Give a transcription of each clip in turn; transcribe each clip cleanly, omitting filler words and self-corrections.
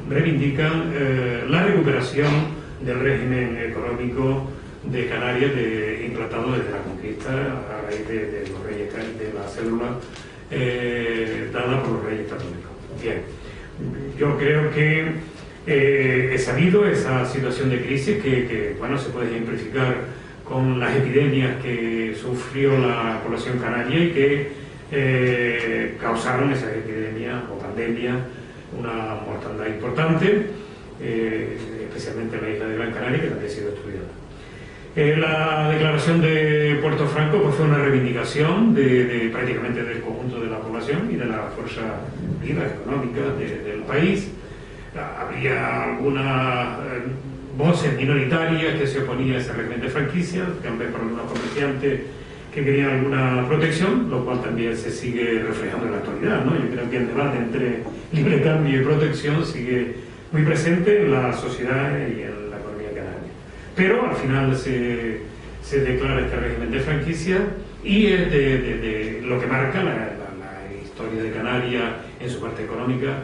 reivindican la recuperación del régimen económico de Canarias implantado desde la conquista a raíz de los reyes, de la célula dada por los reyes católicos. Bien, yo creo que he sabido esa situación de crisis que bueno, se puede ejemplificar con las epidemias que sufrió la población canaria y que causaron esas epidemias o pandemias una mortandad importante, especialmente en la isla de Gran Canaria, que también ha sido estudiada. La declaración de Puerto Franco pues, fue una reivindicación prácticamente del conjunto de la población y de la fuerza viva económica del país. Había algunas voces minoritarias que se oponían a ese régimen de franquicia, también por algunos comerciantes que querían alguna protección, lo cual también se sigue reflejando en la actualidad, ¿no? Yo creo que el debate entre libre cambio y protección sigue muy presente en la sociedad y en la economía canaria. Pero al final se declara este régimen de franquicia y es de lo que marca la historia de Canarias en su parte económica,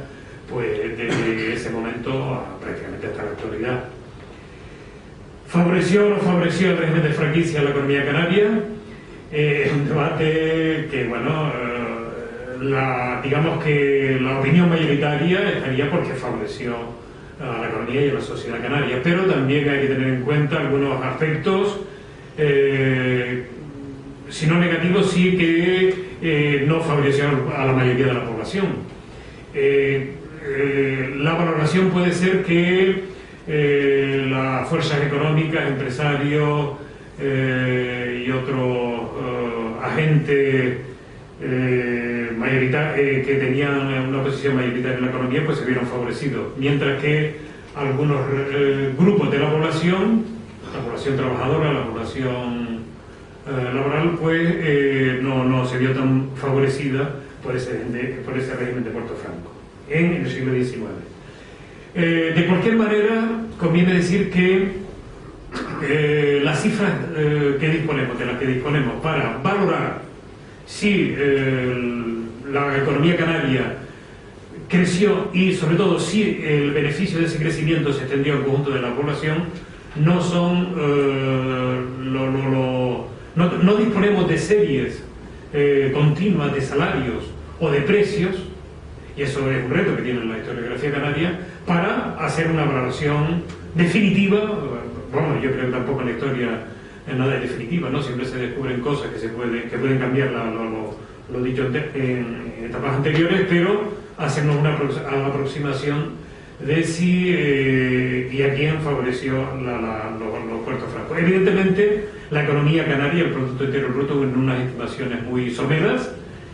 pues desde ese momento prácticamente hasta la actualidad. ¿Favoreció o no favoreció el régimen de franquicia a la economía canaria? Es un debate que, bueno, digamos que la opinión mayoritaria estaría porque favoreció a la economía y a la sociedad canaria, pero también hay que tener en cuenta algunos aspectos, si no negativos, sí que no favoreció a la mayoría de la población. La valoración puede ser que las fuerzas económicas, empresarios y otros agentes que tenían una posición mayoritaria en la economía pues se vieron favorecidos, mientras que algunos grupos de la población trabajadora, la población laboral, pues no se vio tan favorecida por ese régimen de Puerto Franco en el siglo XIX. De cualquier manera, conviene decir que las cifras de las que disponemos para valorar si la economía canaria creció y sobre todo si el beneficio de ese crecimiento se extendió al conjunto de la población, no son no disponemos de series continuas de salarios o de precios, y eso es un reto que tiene la historiografía canaria, para hacer una valoración definitiva. Bueno, yo creo que tampoco en la historia nada es definitiva, ¿no? Siempre se descubren cosas que pueden cambiar lo dicho en etapas anteriores, pero hacernos una aproximación de si y a quién favoreció los Puerto Francos. Evidentemente, la economía canaria, el Producto Interior Bruto, en unas estimaciones muy someras,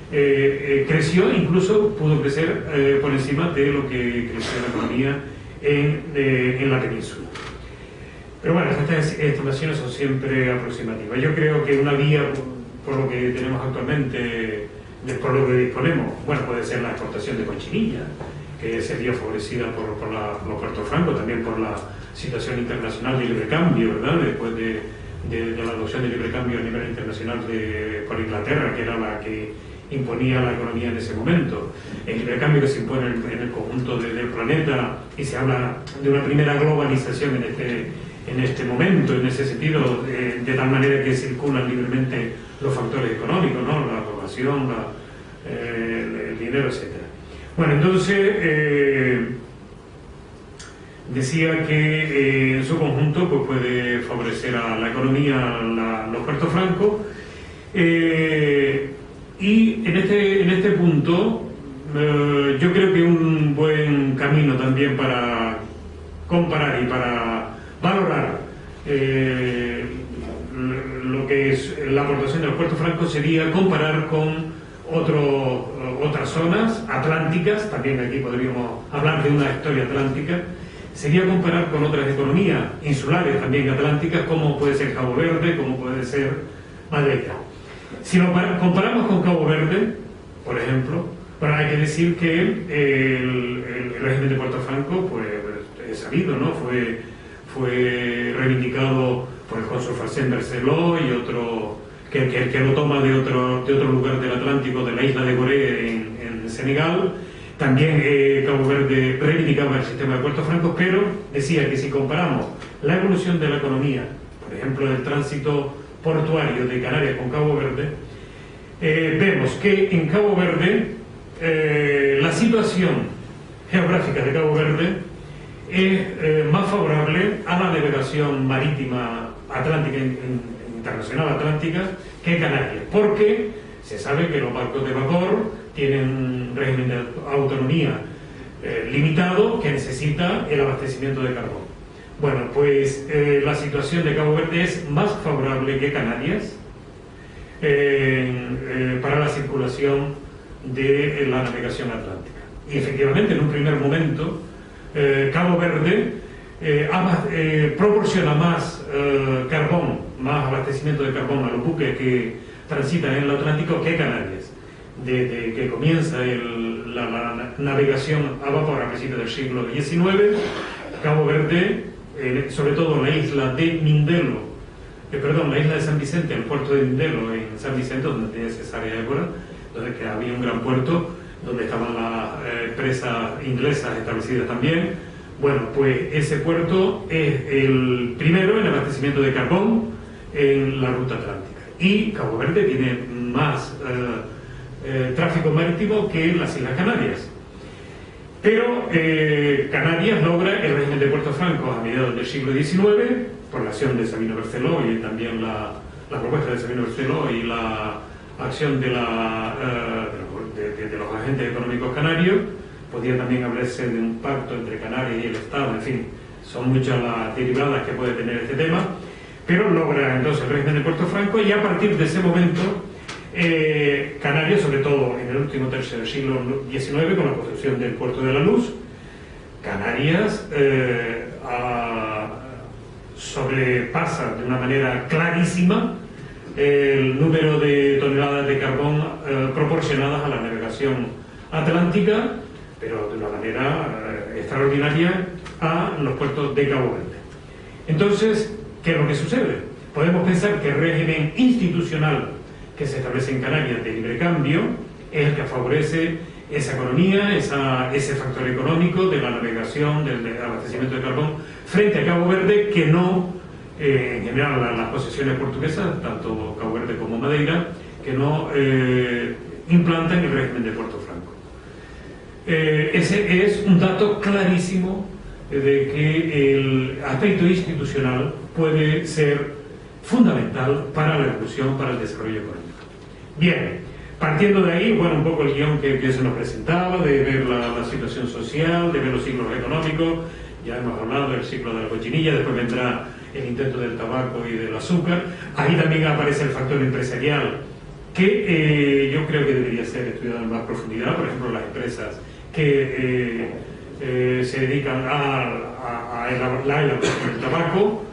creció, incluso pudo crecer por encima de lo que creció la economía en la península. Pero bueno, estas estimaciones son siempre aproximativas. Yo creo que una vía, por lo que tenemos actualmente, por lo que disponemos, bueno, puede ser la exportación de cochinilla, que sería favorecida por los Puerto Francos, también por la situación internacional de libre cambio, ¿verdad? Después de la adopción del libre cambio a nivel internacional por Inglaterra, que era la que imponía la economía en ese momento. El libre cambio que se impone en el conjunto del planeta, y se habla de una primera globalización en este momento, en ese sentido, de tal manera que circulan libremente los factores económicos, ¿no? La población, el dinero, etc. Bueno, entonces decía que en su conjunto pues, puede favorecer a la economía los Puerto Francos, y en este punto yo creo que un buen camino también para comparar y para valorar lo que es la aportación de los Puerto Francos sería comparar con otras zonas atlánticas. También aquí podríamos hablar de una historia atlántica. Sería comparar con otras economías insulares también atlánticas, como puede ser Cabo Verde, como puede ser Madeira. Si lo comparamos con Cabo Verde, por ejemplo, bueno, hay que decir que el régimen de Puerto Franco, pues es sabido, ¿no? Fue reivindicado por el cónsul Facén Berceló y otro que lo toma de otro lugar del Atlántico, de la isla de Gorée en Senegal, También Cabo Verde reivindicaba el sistema de puertos francos, pero decía que si comparamos la evolución de la economía, por ejemplo, del tránsito portuario de Canarias con Cabo Verde, vemos que en Cabo Verde la situación geográfica de Cabo Verde es más favorable a la navegación marítima atlántica, internacional atlántica, que Canarias, porque se sabe que los barcos de vapor tienen un régimen de autonomía limitado que necesita el abastecimiento de carbón. Bueno, pues la situación de Cabo Verde es más favorable que Canarias para la circulación de la navegación atlántica. Y efectivamente, en un primer momento, Cabo Verde proporciona más carbón, más abastecimiento de carbón a los buques que transitan en el Atlántico que Canarias. Desde que comienza la navegación a vapor a principios del siglo XIX, Cabo Verde, sobre todo la isla de Mindelo, la isla de San Vicente, el puerto de Mindelo en San Vicente, donde tenía Cesárea Évora, donde que había un gran puerto, donde estaban las empresas inglesas establecidas también. Bueno, pues ese puerto es el primero en abastecimiento de carbón en la ruta atlántica. Y Cabo Verde tiene más tráfico marítimo que las Islas Canarias. Pero Canarias logra el régimen de puertos francos a mediados del siglo XIX, por la acción de Sabino Berceló y también la propuesta de Sabino Berceló y la acción de los agentes económicos canarios. Podría también hablarse de un pacto entre Canarias y el Estado, en fin, son muchas las derivadas que puede tener este tema, pero logra entonces el régimen de puertos francos y a partir de ese momento Canarias, sobre todo en el último tercio del siglo XIX, con la construcción del Puerto de la Luz, Canarias sobrepasa de una manera clarísima el número de toneladas de carbón proporcionadas a la navegación atlántica, pero de una manera extraordinaria a los puertos de Cabo Verde. Entonces, ¿qué es lo que sucede? Podemos pensar que el régimen institucional que se establece en Canarias de libre cambio es el que favorece esa economía, ese factor económico de la navegación, del abastecimiento de carbón, frente a Cabo Verde, que no, en general las posesiones portuguesas, tanto Cabo Verde como Madeira, que no implantan el régimen de Puerto Franco. Ese es un dato clarísimo de que el aspecto institucional puede ser fundamental para la evolución, para el desarrollo económico. Bien, partiendo de ahí, bueno, un poco el guión que se nos presentaba, de ver la situación social, de ver los ciclos económicos. Ya hemos hablado del ciclo de la cochinilla, después vendrá el intento del tabaco y del azúcar. Ahí también aparece el factor empresarial, que yo creo que debería ser estudiado en más profundidad. Por ejemplo, las empresas que se dedican a la elaboración del tabaco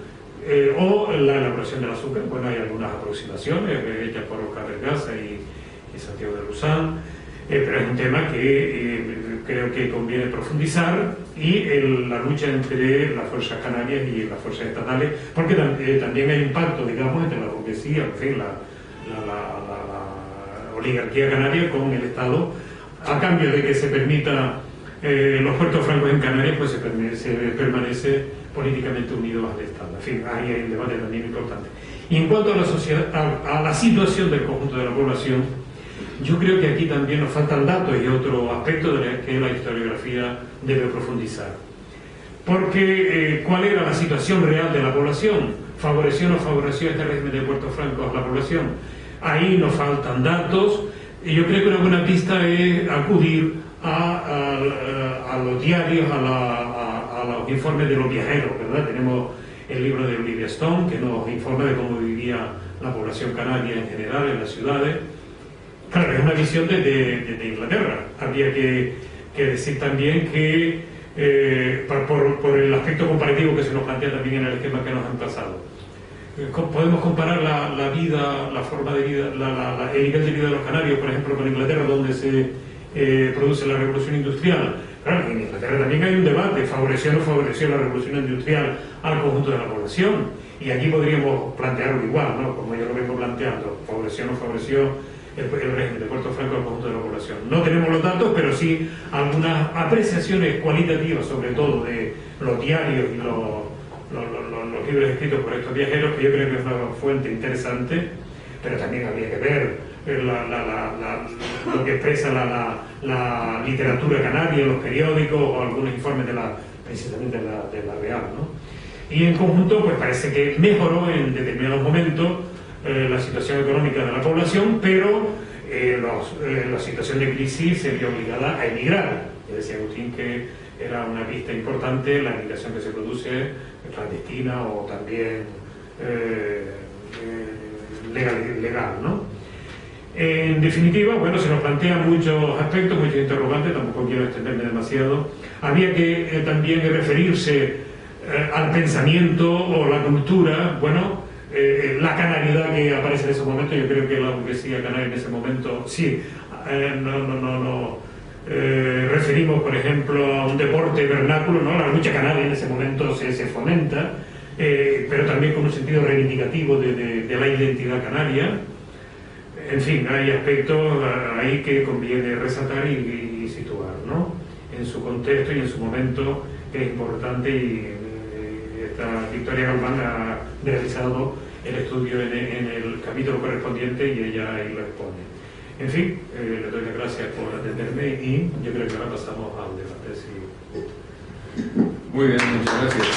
o la elaboración del azúcar. Bueno, hay algunas aproximaciones hechas por Oscar Vergasa y Santiago de Luzán, pero es un tema que creo que conviene profundizar, y la lucha entre las fuerzas canarias y las fuerzas estatales, porque también hay un pacto, digamos, entre la burguesía, en fin, la oligarquía canaria con el Estado, a cambio de que se permita los puertos francos en Canarias, pues se permanece políticamente unidos al Estado. En fin, ahí hay un debate también importante. Y en cuanto a la sociedad, a la situación del conjunto de la población, yo creo que aquí también nos faltan datos y otro aspecto de que la historiografía debe profundizar. Porque, ¿cuál era la situación real de la población? ¿Favoreció o no favoreció este régimen de puertos francos a la población? Ahí nos faltan datos, y yo creo que una buena pista es acudir a los diarios, a los informes de los viajeros, ¿verdad? Tenemos el libro de Olivia Stone, que nos informa de cómo vivía la población canaria en general en las ciudades. Claro, es una visión de Inglaterra. Habría que decir también que, por el aspecto comparativo que se nos plantea también en el esquema que nos han pasado, podemos comparar la vida, la forma de vida, el nivel de vida de los canarios, por ejemplo, con Inglaterra, donde se produce la revolución industrial. Claro, en Inglaterra también hay un debate, ¿favoreció o no favoreció la revolución industrial al conjunto de la población? Y aquí podríamos plantearlo igual, ¿no? Como yo lo vengo planteando, ¿favoreció o no favoreció el régimen de Puerto Franco al conjunto de la población. No tenemos los datos, pero sí algunas apreciaciones cualitativas, sobre todo de los diarios y los libros escritos por estos viajeros, que yo creo que es una fuente interesante, pero también habría que ver lo que expresa la literatura canaria, los periódicos o algunos informes precisamente de la Real, ¿no? Y en conjunto, pues parece que mejoró en determinados momentos la situación económica de la población, pero la situación de crisis se vio obligada a emigrar. Ya decía Agustín que era una pista importante la migración que se produce clandestina o también legal, ¿no? En definitiva, bueno, se nos plantean muchos aspectos, muchos interrogantes, tampoco quiero extenderme demasiado. Había que también referirse al pensamiento o la cultura, bueno, la canariedad que aparece en ese momento. Yo creo que la burguesía canaria en ese momento, sí, referimos, por ejemplo, a un deporte vernáculo, ¿no? La lucha canaria en ese momento se fomenta, pero también con un sentido reivindicativo de la identidad canaria. En fin, hay aspectos ahí que conviene resaltar y situar, ¿no? En su contexto y en su momento, que es importante, y esta Victoria Galván ha realizado el estudio en el capítulo correspondiente y ella ahí lo expone. En fin, le doy las gracias por atenderme y yo creo que ahora pasamos al debate. Sí. Muy bien, muchas gracias.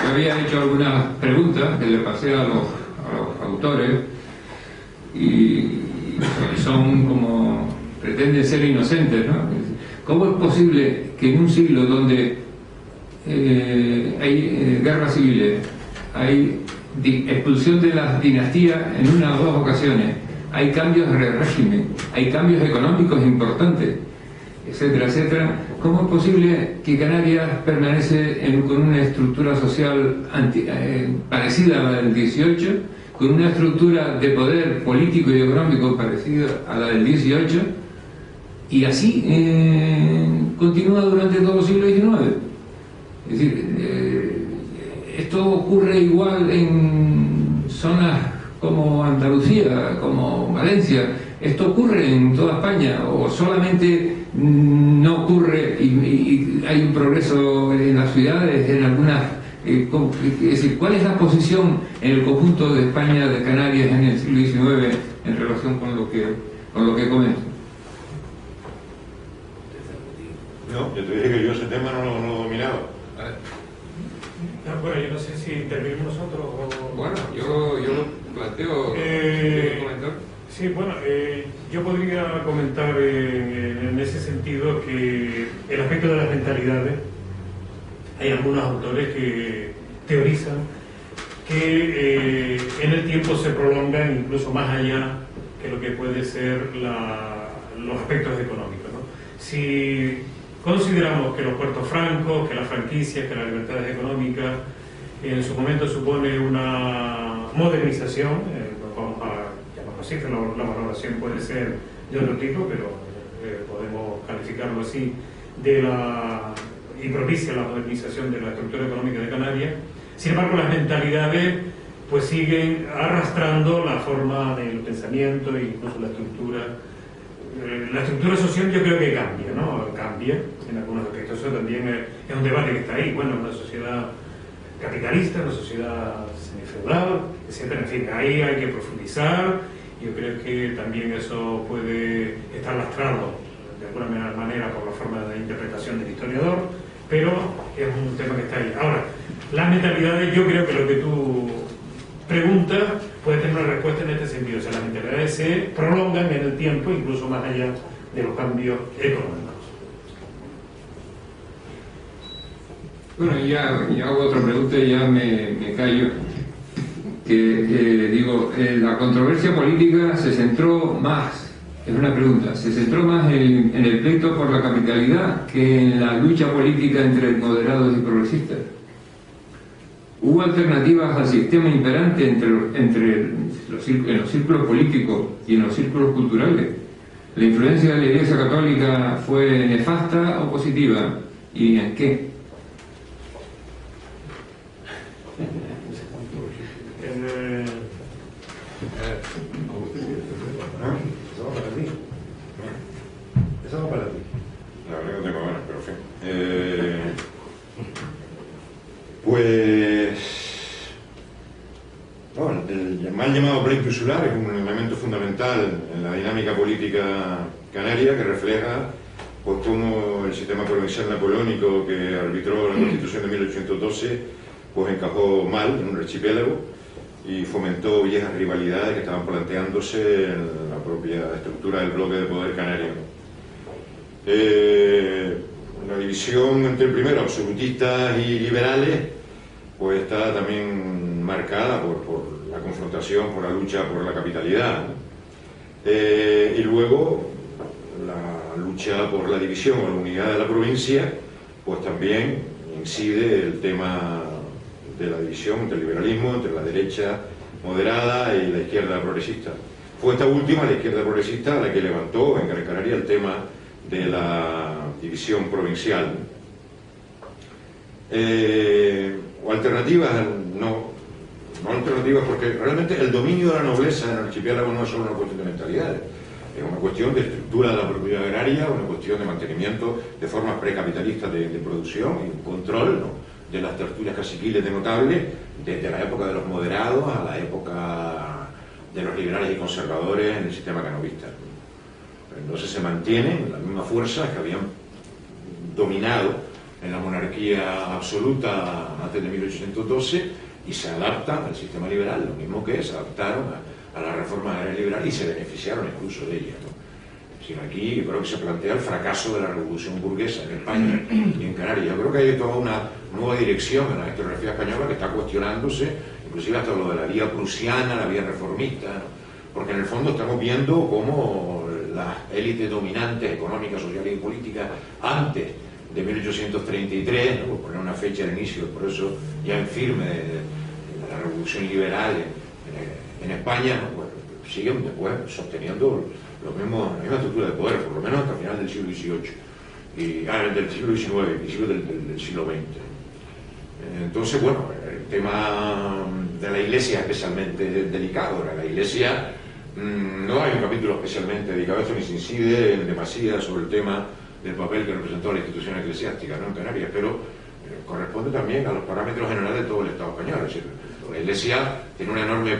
Yo había hecho algunas preguntas que le pasé a los autores y son como, pretenden ser inocentes, ¿no? ¿Cómo es posible que en un siglo donde hay guerras civiles, hay expulsión de las dinastías en una o dos ocasiones, hay cambios de régimen, hay cambios económicos importantes, etcétera, etcétera, cómo es posible que Canarias permanece con una estructura social parecida a la del 18, con una estructura de poder político y económico parecida a la del 18, y así continúa durante todo el siglo XIX? Es decir, esto ocurre igual en zonas como Andalucía, como Valencia. ¿Esto ocurre en toda España o solamente no ocurre y hay un progreso en las ciudades, en algunas? Es decir, ¿cuál es la posición en el conjunto de España, de Canarias, en el siglo XIX en relación con lo que comento? No, yo te dije que yo ese tema no lo dominaba. Bueno, yo no sé si intervenimos nosotros o... Bueno, yo lo planteo. Sí, bueno, yo podría comentar en ese sentido que el aspecto de las mentalidades, hay algunos autores que teorizan que en el tiempo se prolongan incluso más allá que lo que puede ser los aspectos económicos, ¿no? Si consideramos que los puertos francos, que las franquicias, que las libertades económicas en su momento supone una modernización, vamos a llamarlo así, que la valoración puede ser de otro tipo, pero podemos calificarlo así, y propicia la modernización de la estructura económica de Canarias. Sin embargo, las mentalidades pues siguen arrastrando la forma del pensamiento e incluso la estructura. La estructura social yo creo que cambia, ¿no? Cambia en algunos aspectos. Eso también es un debate que está ahí. Bueno, una sociedad capitalista, una sociedad semifeudal, etcétera. En fin, ahí hay que profundizar. Yo creo que también eso puede estar lastrado de alguna manera por la forma de interpretación del historiador, pero es un tema que está ahí. Ahora, las mentalidades, yo creo que lo que tú preguntas puede tener una respuesta en este sentido. O sea, las mentalidades se prolongan en el tiempo, incluso más allá de los cambios económicos. Bueno, ya hago otra pregunta y ya me callo. La controversia política se centró más, es una pregunta, se centró más en el pleito por la capitalidad que en la lucha política entre moderados y progresistas. Hubo alternativas al sistema imperante en los círculos políticos y en los círculos culturales. ¿La influencia de la Iglesia Católica fue nefasta o positiva? ¿Y en qué? Estamos para ti. La verdad que no tengo ganas, pero en fin. Pues... Bueno, el mal llamado pleito insular es un elemento fundamental en la dinámica política canaria que refleja pues cómo el sistema provincial napoleónico que arbitró la Constitución de 1812 pues encajó mal en un archipiélago y fomentó viejas rivalidades que estaban planteándose en la propia estructura del bloque de poder canario. La división entre primero absolutistas y liberales pues está también marcada por la confrontación, por la lucha por la capitalidad, ¿no? Y luego la lucha por la división o la unidad de la provincia pues también incide el tema de la división entre el liberalismo, entre la derecha moderada y la izquierda progresista. Fue esta última, la izquierda progresista, la que levantó en Gran Canaria el tema de la división provincial. O alternativas, no alternativas, porque realmente el dominio de la nobleza en el archipiélago no es solo una cuestión de mentalidades, es una cuestión de estructura de la propiedad agraria, una cuestión de mantenimiento de formas precapitalistas de producción y un control, ¿no?, de las tertulias caciquiles de notables, desde la época de los moderados a la época de los liberales y conservadores en el sistema canovista. Entonces se mantienen las mismas fuerzas que habían dominado en la monarquía absoluta antes de 1812 y se adaptan al sistema liberal, lo mismo que se adaptaron a la reforma agraria liberal y se beneficiaron incluso de ella, ¿no? Aquí yo creo que se plantea el fracaso de la revolución burguesa en España y en Canarias. Yo creo que hay toda una nueva dirección en la historiografía española que está cuestionándose, inclusive hasta lo de la vía prusiana, la vía reformista, ¿no? Porque en el fondo estamos viendo cómo las élites dominantes económicas, sociales y políticas antes de 1833, ¿no?, por poner una fecha de inicio, por eso ya en firme de la revolución liberal en España, ¿no?, pues, siguen después sosteniendo la misma estructura de poder, por lo menos hasta el final del siglo XVIII, del siglo XIX, principios del siglo XX. Entonces, bueno, el tema de la Iglesia es especialmente delicado. La Iglesia, no hay un capítulo especialmente dedicado a esto, ni se incide en demasía sobre el tema del papel que representó la institución eclesiástica, ¿no?, en Canarias, pero corresponde también a los parámetros generales de todo el Estado español. Es decir, la Iglesia tiene una enorme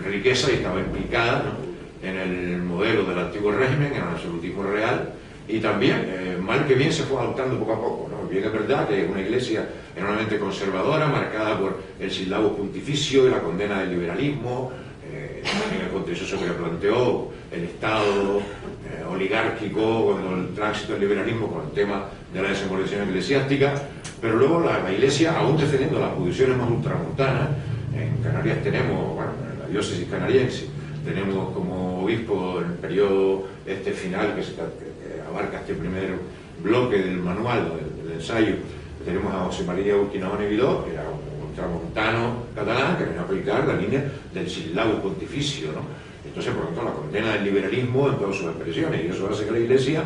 riqueza y estaba implicada, ¿no?, en el modelo del antiguo régimen, en el absolutismo real, y también, mal que bien, se fue adoptando poco a poco, ¿no? Bien es verdad que es una iglesia enormemente conservadora, marcada por el sílabo pontificio y la condena del liberalismo, también el contencioso que le planteó el Estado oligárquico con el tránsito del liberalismo con el tema de la desembolsación eclesiástica, pero luego la iglesia, aún defendiendo las posiciones más ultramontanas. En Canarias tenemos, bueno, en la diócesis canariense, tenemos como obispo en el periodo final que abarca este primer bloque del manual, del ensayo, tenemos a José María Urquinaona y Vidó, que era un ultramontano catalán que venía a aplicar la línea del sílabo pontificio, ¿no? Entonces, por lo tanto, la condena del liberalismo en todas sus expresiones, y eso hace que la Iglesia,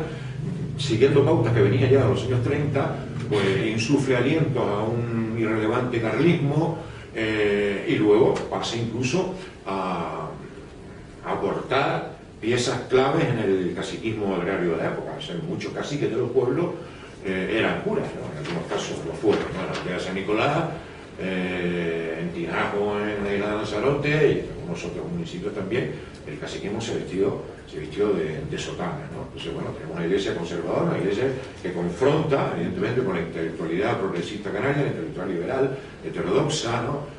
siguiendo pautas que venían ya de los años 30, pues insufle alientos a un irrelevante carlismo, y luego pasa incluso a aportar piezas claves en el caciquismo agrario de la época. O sea, muchos caciques de los pueblos eran curas, ¿no?, en algunos casos lo fueron, ¿no?, en la aldea de San Nicolás, en Tinajo, en la isla de Lanzarote y en algunos otros municipios también. El caciquismo se vistió de sotana, ¿no? Entonces, bueno, tenemos una iglesia conservadora, una iglesia que confronta, evidentemente, con la intelectualidad progresista canaria, la intelectual liberal, heterodoxa, ¿no?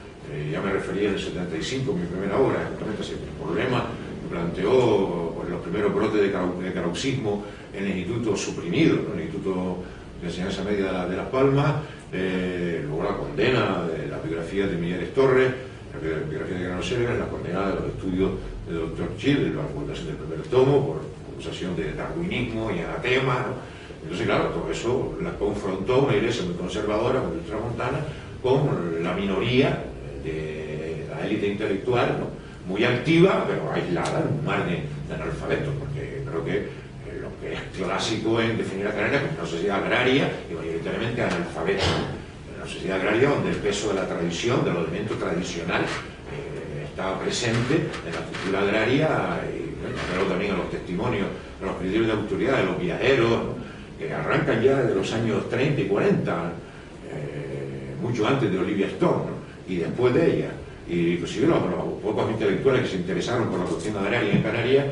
Ya me refería en el 75, en mi primera obra, justamente ese problema que planteó pues, los primeros brotes de carauxismo en el instituto suprimido, ¿no?, el Instituto de Enseñanza Media de Las Palmas, luego la condena de la biografía de Miguel Torres, la biografía de Grano Selves, la condena de los estudios del Dr. Chill, la publicación del primer tomo por acusación de darwinismo y anatema, ¿no? Entonces, claro, todo eso la confrontó una iglesia muy conservadora, muy ultramontana, con la minoría de la élite intelectual, ¿no?, muy activa, pero aislada en un mar de analfabetos, porque creo que lo que es clásico en definir a Canarias como una sociedad agraria y mayoritariamente analfabeta, una sociedad agraria donde el peso de la tradición, del elemento tradicional, estaba presente en la cultura agraria, y bueno, también a los testimonios de los principios de autoridad, de los viajeros, que arrancan ya desde los años 30 y 40, mucho antes de Olivia Stone, ¿no? Y después de ella. Y inclusive los pocos intelectuales que se interesaron por la cuestión agraria en Canarias,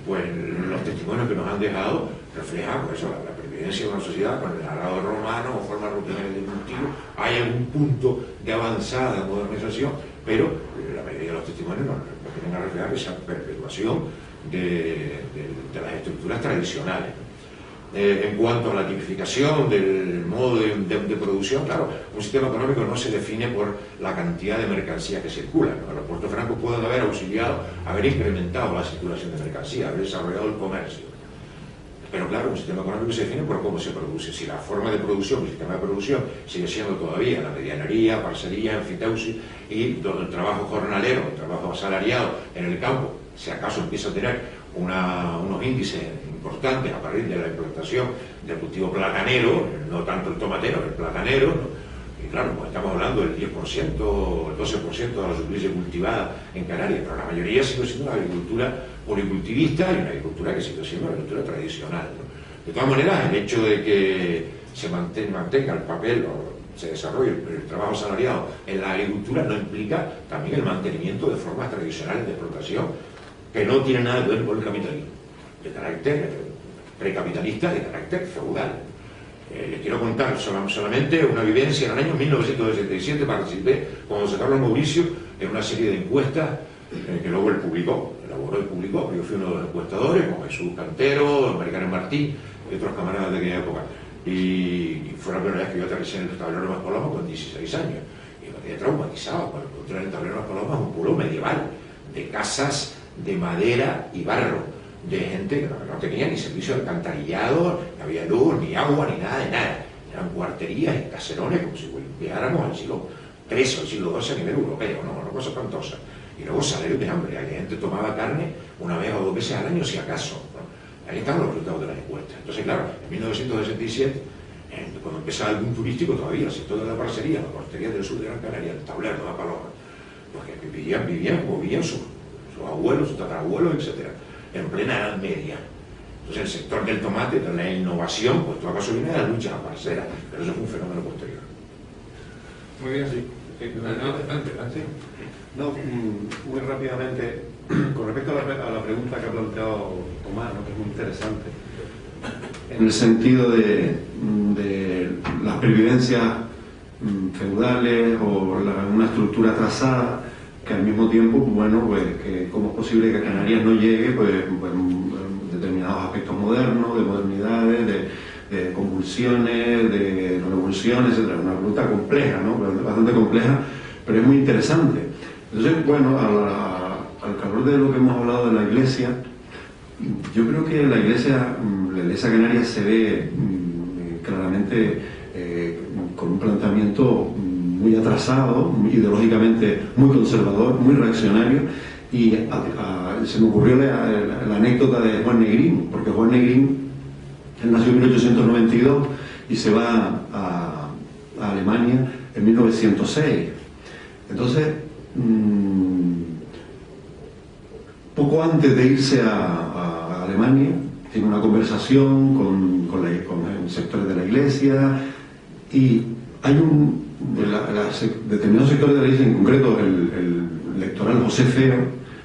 pues los testimonios que nos han dejado reflejan pues, eso, la pervivencia de una sociedad con el arado romano o formas rutinarias de cultivo. Hay algún punto de avanzada modernización, pero la mayoría de los testimonios nos vienen a reflejar esa perpetuación de las estructuras tradicionales. En cuanto a la tipificación del modo de producción, claro, un sistema económico no se define por la cantidad de mercancías que circulan, ¿no? Los puertos francos pueden haber auxiliado, haber incrementado la circulación de mercancías, haber desarrollado el comercio. Pero claro, un sistema económico se define por cómo se produce. Si la forma de producción, el sistema de producción, sigue siendo todavía la medianería, parcería, enfiteusis y todo el trabajo jornalero, el trabajo asalariado en el campo, si acaso empieza a tener unos índices importantes a partir de la implantación del cultivo platanero, no tanto el tomatero, el platanero, ¿no? Y claro, pues estamos hablando del 10%, el 12% de la superficie cultivada en Canarias, pero la mayoría sigue siendo una agricultura policultivista y una agricultura que sigue siendo una agricultura tradicional, ¿no? De todas maneras, el hecho de que se mantenga el papel o se desarrolle el trabajo asalariado en la agricultura no implica también el mantenimiento de formas tradicionales de explotación que no tienen nada que ver con el capitalismo, de carácter precapitalista, de carácter feudal. Les quiero contar solamente una vivencia. En el año 1967 participé con José Carlos Mauricio en una serie de encuestas que luego él elaboró y publicó. Yo fui uno de los encuestadores con Jesús Cantero, Maricarmen Martí y otros camaradas de aquella época. Y fue la primera vez que yo aterricé en el tablero de Maspalomas con 16 años. Y me quedé traumatizado cuando encontré en el tablero de Maspalomas un pueblo medieval, de casas de madera y barro, de gente que no tenía ni servicio de alcantarillado, no había luz, ni agua, ni nada de nada. Eran cuarterías y caserones como si viajáramos al siglo XIII o al siglo XII a nivel europeo, ¿no? Una cosa espantosa. Y luego salarios de hambre. Hay gente que tomaba carne una vez o dos veces al año, si acaso, ¿no? Ahí están los resultados de las encuestas. Entonces, claro, en 1967, cuando empezaba el boom turístico todavía, el sector de la parcería, la portería del sur de Gran Canaria, el tablero de la Paloma, porque vivían como vivían sus abuelos, sus tatarabuelos, etc., en plena Edad Media. Entonces el sector del tomate, de la innovación, pues toda gasolina de la lucha a la parcera, pero eso fue un fenómeno posterior. Muy bien, sí. No, muy rápidamente, con respecto a la pregunta que ha planteado Tomás, ¿no? Que es muy interesante, en el sentido de las pervivencias feudales o una estructura trazada, que al mismo tiempo, bueno, pues que cómo es posible que a Canarias no llegue pues determinados aspectos modernos, de modernidades, de convulsiones, de revoluciones, etc. Una pregunta compleja, ¿no? Bastante compleja, pero es muy interesante. Entonces, bueno, al calor de lo que hemos hablado de la Iglesia, yo creo que la Iglesia canaria se ve claramente con un planteamiento muy atrasado, ideológicamente muy conservador, muy reaccionario, y se me ocurrió la anécdota de Juan Negrín, porque Juan Negrín, él nació en 1892 y se va a Alemania en 1906. Entonces, poco antes de irse a Alemania, tiene una conversación con sectores de la Iglesia, y hay determinados sectores de la Iglesia, en concreto el electoral José Feo,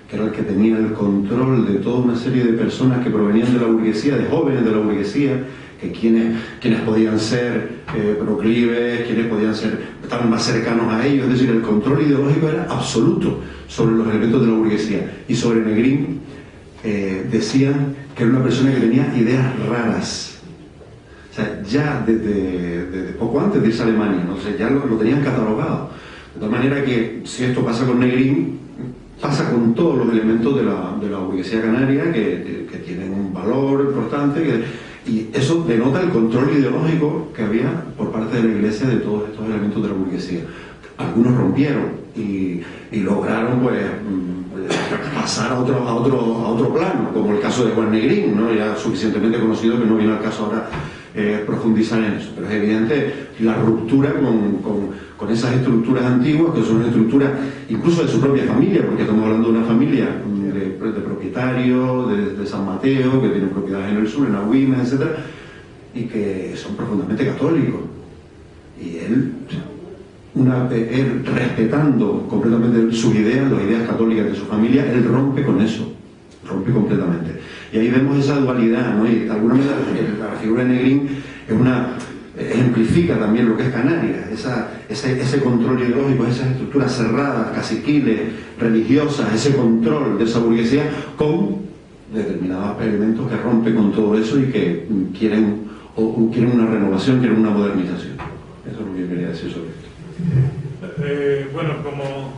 que era el que tenía el control de toda una serie de personas que provenían de la burguesía, de jóvenes de la burguesía, que quienes podían ser proclives, quienes podían estaban más cercanos a ellos. Es decir, el control ideológico era absoluto sobre los elementos de la burguesía. Y sobre Negrín decían que era una persona que tenía ideas raras. O sea, ya desde poco antes de irse a Alemania, ¿no? O sea, ya lo tenían catalogado. De tal manera que si esto pasa con Negrín, pasa con todos los elementos de la burguesía canaria que tienen un valor importante, y eso denota el control ideológico que había por parte de la Iglesia de todos estos elementos de la burguesía. Algunos rompieron y lograron pues pasar a otro plano, como el caso de Juan Negrín, ¿no? Ya suficientemente conocido que no viene al caso ahora profundizar en eso. Pero es evidente la ruptura con esas estructuras antiguas, que son estructuras incluso de su propia familia, porque estamos hablando de una familia de propietario de San Mateo, que tienen propiedades en el sur, en Agüimes, etcétera, y que son profundamente católicos. Y él respetando completamente sus ideas, las ideas católicas de su familia, él rompe con eso, rompe completamente. Y ahí vemos esa dualidad, ¿no? Y de alguna manera la figura de Negrín ejemplifica también lo que es Canarias, ese control ideológico, esas estructuras cerradas, caciquiles, religiosas, ese control de esa burguesía con determinados elementos que rompen con todo eso y que quieren una renovación, quieren una modernización. Eso es lo que yo quería decir sobre esto. Bueno, como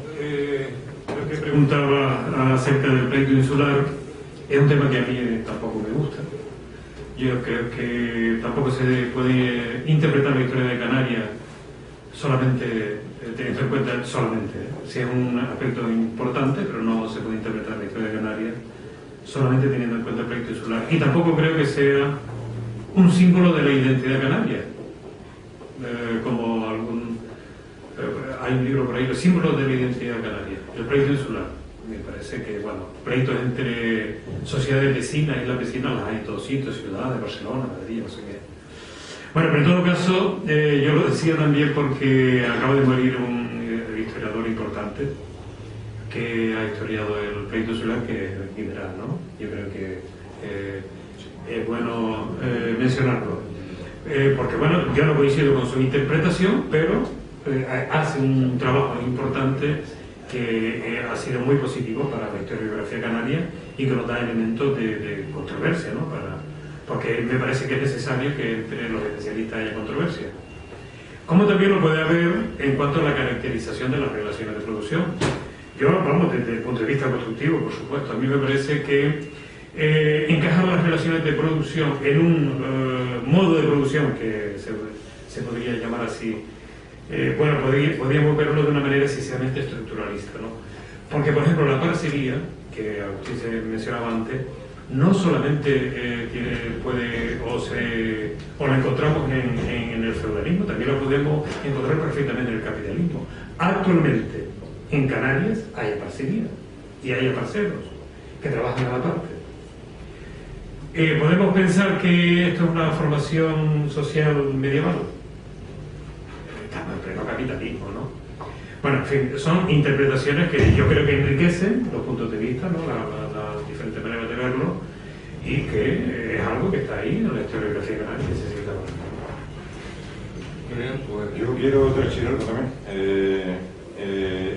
lo que preguntaba acerca del pleito insular, es un tema que a mí tampoco me gusta. Yo creo que tampoco se puede interpretar la historia de Canarias solamente teniendo en cuenta si es un aspecto importante, pero no se puede interpretar la historia de Canarias solamente teniendo en cuenta el pleito insular. Y tampoco creo que sea un símbolo de la identidad canaria, como hay un libro por ahí, los símbolos de la identidad canaria, el pleito insular. Me parece que, bueno, pleitos entre sociedades vecinas, islas vecinas las hay en todos sitios, ciudades, Barcelona, Madrid, no sé qué. Bueno, pero en todo caso, yo lo decía también porque acaba de morir un historiador importante que ha historiado el pleito insular, que es Guimerá, ¿no? Yo creo que es bueno mencionarlo. Porque, bueno, yo no coincido con su interpretación, pero hace un trabajo importante que ha sido muy positivo para la historiografía canaria y que nos da elementos de controversia, ¿no? Porque me parece que es necesario que entre los especialistas haya controversia. Como también lo puede haber en cuanto a la caracterización de las relaciones de producción. Yo, vamos, desde el punto de vista constructivo, por supuesto, a mí me parece que encajar las relaciones de producción en un modo de producción que se podría llamar así, bueno, podríamos verlo de una manera excesivamente estructuralista, ¿no? Porque, por ejemplo, la parcería, que usted se mencionaba antes, no solamente o la encontramos en el feudalismo, también la podemos encontrar perfectamente en el capitalismo. Actualmente, en Canarias hay parcería y hay parceros que trabajan a la parte. ¿Podemos pensar que esto es una formación social medieval? Estamos en pleno capitalismo, ¿no? Bueno, en fin, son interpretaciones que yo creo que enriquecen los puntos de vista, ¿no? Las diferentes maneras de verlo, y que es algo que está ahí en la historiografía canaria que se sigue trabajando. Yo quiero decir algo también.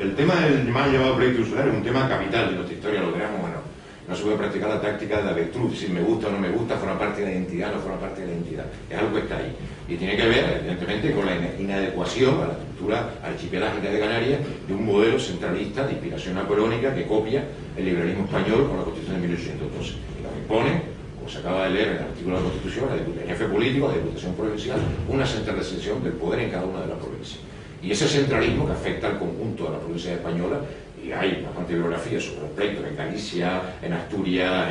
El tema del mal llamado pleito insular es un tema capital de nuestra historia, lo creamos o no. No se puede practicar la táctica de la avestruz, si me gusta o no me gusta, forma parte de la identidad, no forma parte de la identidad. Es algo que está ahí. Y tiene que ver, evidentemente, con la inadecuación a la estructura archipelágica de Canarias de un modelo centralista de inspiración napoleónica que copia el liberalismo español con la Constitución de 1812. Y nos impone, como se acaba de leer en el artículo de la Constitución, el jefe político, la Diputación Provincial, una centralización del poder en cada una de las provincias. Y ese centralismo que afecta al conjunto de la provincia española, y hay bastante bibliografía sobre el pleito en Galicia, en Asturias,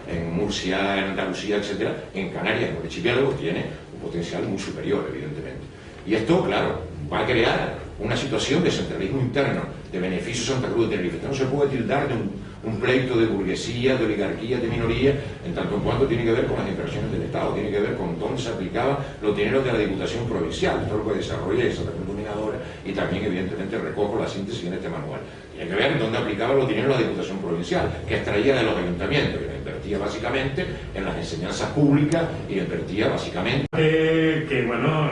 en Murcia, en Andalucía, etc. En Canarias, en el archipiélago, tiene un potencial muy superior, evidentemente. Y esto, claro, va a crear una situación de centralismo interno, de beneficio Santa Cruz de Tenerife. No se puede tildar de un pleito de burguesía, de oligarquía, de minoría, en tanto en cuanto tiene que ver con las inversiones del Estado, tiene que ver con dónde se aplicaban los dineros de la Diputación Provincial, todo lo que desarrolla esa dominadora, y también, evidentemente, recojo la síntesis en este manual. Tiene que ver dónde aplicaba los dineros de la Diputación Provincial, que extraía de los ayuntamientos, que invertía básicamente en las enseñanzas públicas y invertía básicamente... que bueno,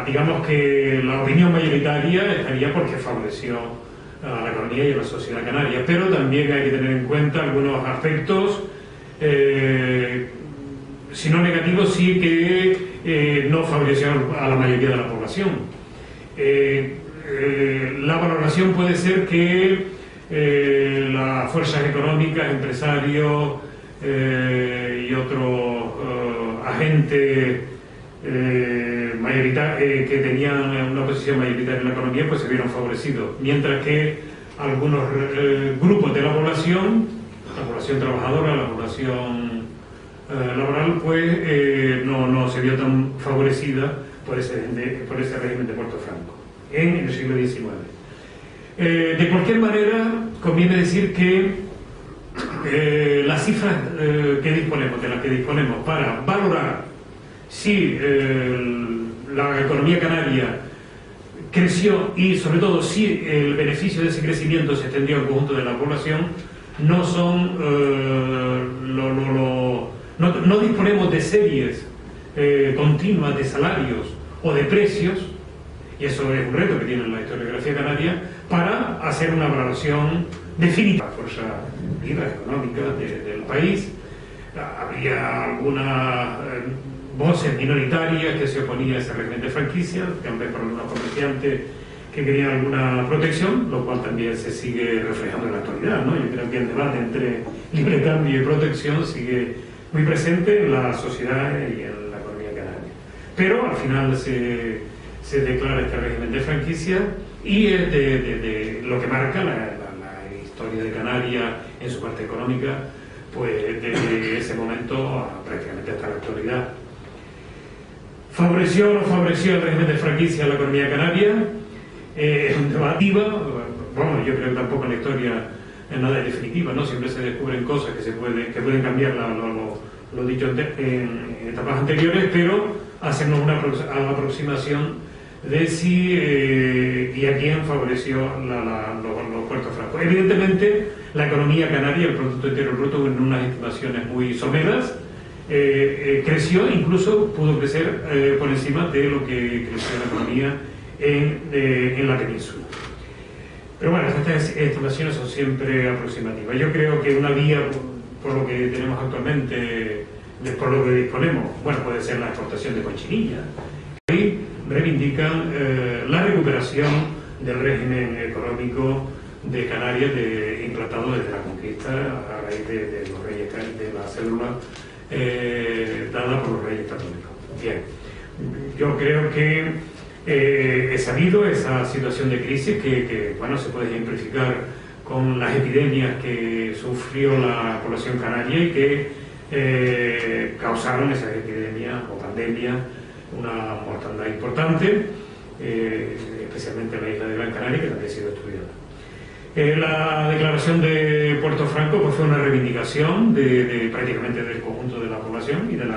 digamos que la opinión mayoritaria estaría porque favoreció a la economía y a la sociedad canaria, pero también hay que tener en cuenta algunos aspectos, si no negativos, sí que no favoreció a la mayoría de la población. La valoración puede ser que las fuerzas económicas, empresarios y otros agentes que tenían una posición mayoritaria en la economía, pues se vieron favorecidos, mientras que algunos grupos de la población trabajadora, la población laboral, pues no se vio tan favorecida por ese régimen de Puerto Franco en el siglo XIX. De cualquier manera, conviene decir que las cifras que disponemos, de las que disponemos para valorar si la economía canaria creció y sobre todo si el beneficio de ese crecimiento se extendió al conjunto de la población, no son no disponemos de series continuas de salarios o de precios, y eso es un reto que tiene la historiografía canaria, para hacer una valoración definitiva de la fuerza viva económica del país. Había algunas voces minoritarias que se oponían a ese régimen de franquicia, también por algunos comerciantes que querían alguna protección, lo cual también se sigue reflejando en la actualidad, ¿no? Yo creo que el debate entre libre cambio y protección sigue muy presente en la sociedad y en la economía canaria. Pero al final se declara este régimen de franquicia y es de lo que marca la historia de Canarias en su parte económica, pues desde ese momento prácticamente hasta la actualidad. ¿Favoreció o no favoreció el régimen de franquicia a la economía canaria? Es un debate, bueno, yo creo que tampoco en la historia nada es definitiva, ¿no? Siempre se descubren cosas que pueden cambiar lo dicho en etapas anteriores, pero hacernos una aproximación de si y a quién favoreció los puertos francos. Evidentemente, la economía canaria, el Producto Interior Bruto, en unas estimaciones muy someras, creció, incluso pudo crecer por encima de lo que creció la economía en la península. Pero bueno, estas estimaciones son siempre aproximativas. Yo creo que una vía, por lo que tenemos actualmente, por lo que disponemos, bueno, puede ser la exportación de cochinilla. Ahí reivindican la recuperación del régimen económico de Canarias implantado desde la conquista a raíz de los reyes, de la célula dada por los reyes católicos. Bien, yo creo que he sabido esa situación de crisis que bueno, se puede ejemplificar con las epidemias que sufrió la población canaria y que causaron esas epidemias o pandemias una mortandad importante, especialmente en la isla de Gran Canaria, que también ha sido estudiada. La declaración de Puerto Franco pues, fue una reivindicación prácticamente del conjunto de la población y de la